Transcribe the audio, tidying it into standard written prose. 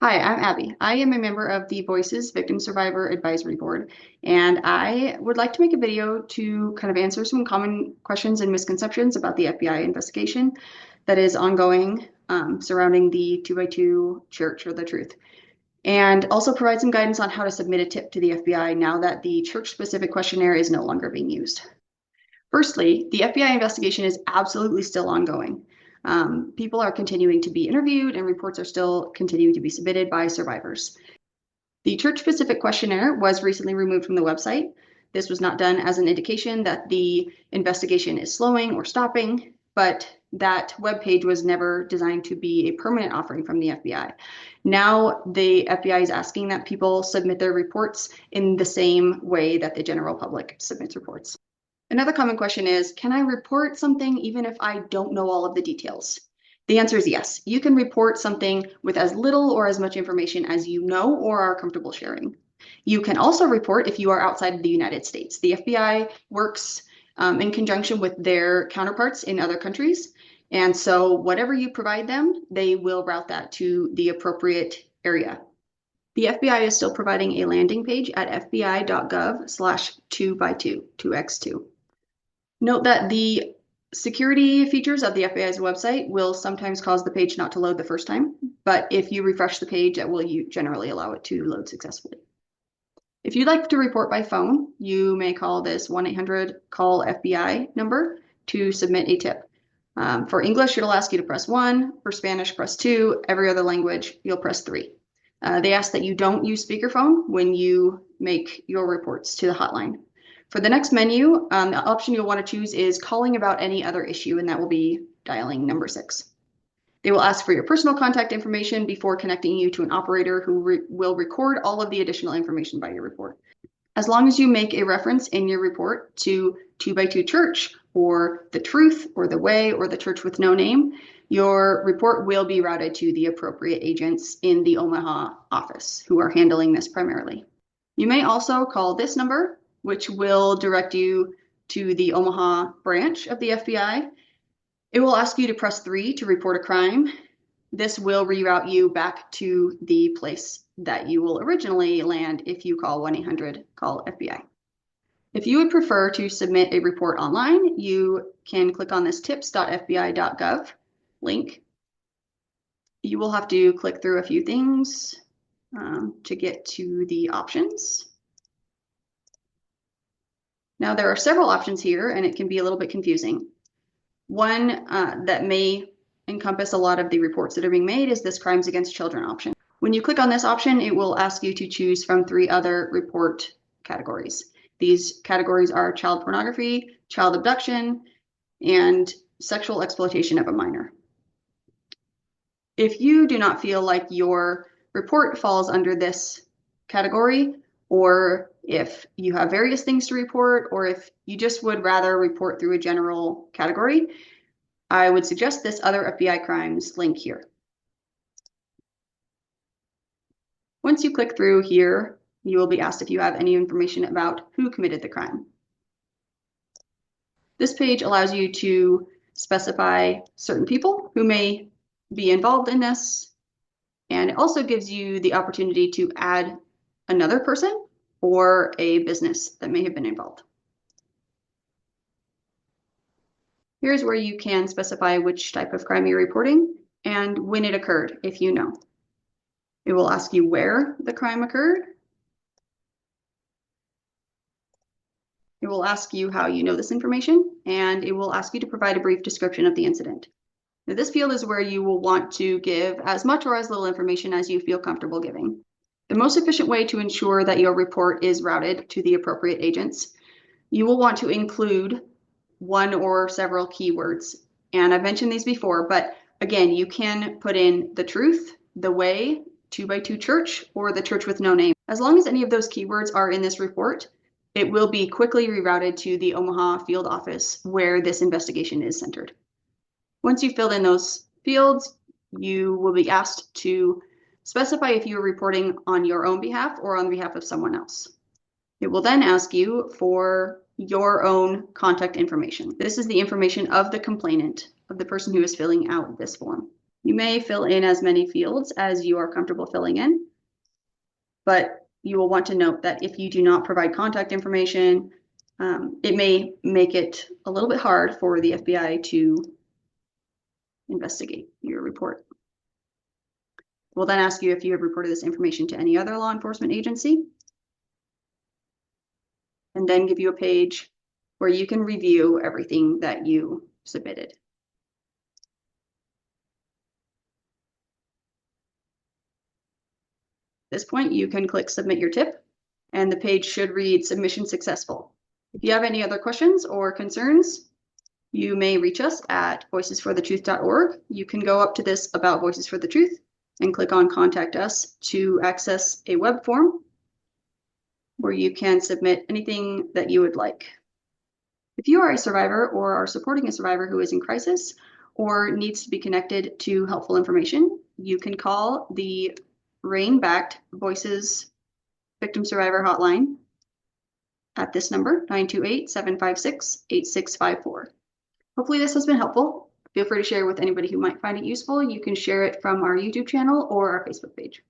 Hi, I'm Abby. I am a member of the Voices Victim Survivor Advisory Board, and I would like to make a video to kind of answer some common questions and misconceptions about the FBI investigation that is ongoing surrounding the 2x2 Church or the Truth, and also provide some guidance on how to submit a tip to the FBI now that the church-specific questionnaire is no longer being used. Firstly, the FBI investigation is absolutely still ongoing. People are continuing to be interviewed and reports are still continuing to be submitted by survivors. The church-specific questionnaire was recently removed from the website. This was not done as an indication that the investigation is slowing or stopping, but that webpage was never designed to be a permanent offering from the FBI. Now the FBI is asking that people submit their reports in the same way that the general public submits reports. Another common question is, can I report something even if I don't know all of the details? The answer is yes. You can report something with as little or as much information as you know or are comfortable sharing. You can also report if you are outside of the United States. The FBI works in conjunction with their counterparts in other countries. And so whatever you provide them, they will route that to the appropriate area. The FBI is still providing a landing page at fbi.gov/2x2, 2x2. Note that the security features of the FBI's website will sometimes cause the page not to load the first time, but if you refresh the page, it will generally allow it to load successfully. If you'd like to report by phone, you may call this 1-800-CALL-FBI number to submit a tip. For English, it'll ask you to press 1. For Spanish, press 2. Every other language, you'll press 3. They ask that you don't use speakerphone when you make your reports to the hotline. For the next menu, the option you'll want to choose is calling about any other issue, and that will be dialing number 6. They will ask for your personal contact information before connecting you to an operator who will record all of the additional information by your report. As long as you make a reference in your report to 2x2 Church or the Truth or the Way or the Church with no name, your report will be routed to the appropriate agents in the Omaha office who are handling this primarily. You may also call this number, which will direct you to the Omaha branch of the FBI. It will ask you to press 3 to report a crime. This will reroute you back to the place that you will originally land if you call 1-800-CALL-FBI. If you would prefer to submit a report online, you can click on this tips.fbi.gov link. You will have to click through a few things to get to the options. Now, there are several options here, and it can be a little bit confusing. One that may encompass a lot of the reports that are being made is this Crimes Against Children option. When you click on this option, it will ask you to choose from 3 other report categories. These categories are child pornography, child abduction, and sexual exploitation of a minor. If you do not feel like your report falls under this category, or if you have various things to report, or if you just would rather report through a general category, I would suggest this Other FBI Crimes link here. Once you click through here, you will be asked if you have any information about who committed the crime. This page allows you to specify certain people who may be involved in this, and it also gives you the opportunity to add another person or a business that may have been involved. Here's where you can specify which type of crime you're reporting and when it occurred, if you know. It will ask you where the crime occurred. It will ask you how you know this information, and it will ask you to provide a brief description of the incident. Now, this field is where you will want to give as much or as little information as you feel comfortable giving. The most efficient way to ensure that your report is routed to the appropriate agents, you will want to include one or several keywords. And I've mentioned these before, but again, you can put in the Truth, the Way, 2x2 Church, or the Church with no name. As long as any of those keywords are in this report, it will be quickly rerouted to the Omaha field office where this investigation is centered. Once you've filled in those fields, you will be asked to specify if you are reporting on your own behalf or on behalf of someone else. It will then ask you for your own contact information. This is the information of the complainant, of the person who is filling out this form. You may fill in as many fields as you are comfortable filling in, but you will want to note that if you do not provide contact information, it may make it a little bit hard for the FBI to investigate your report. We'll then ask you if you have reported this information to any other law enforcement agency, and then give you a page where you can review everything that you submitted. At this point, you can click Submit Your Tip, and the page should read Submission Successful. If you have any other questions or concerns, you may reach us at voicesforthetruth.org. You can go up to this About Voices for the Truth and click on Contact Us to access a web form where you can submit anything that you would like. If you are a survivor or are supporting a survivor who is in crisis or needs to be connected to helpful information, you can call the RAINN-backed Voices Victim Survivor Hotline at this number, 928-756-8654. Hopefully this has been helpful. Feel free to share with anybody who might find it useful. You can share it from our YouTube channel or our Facebook page.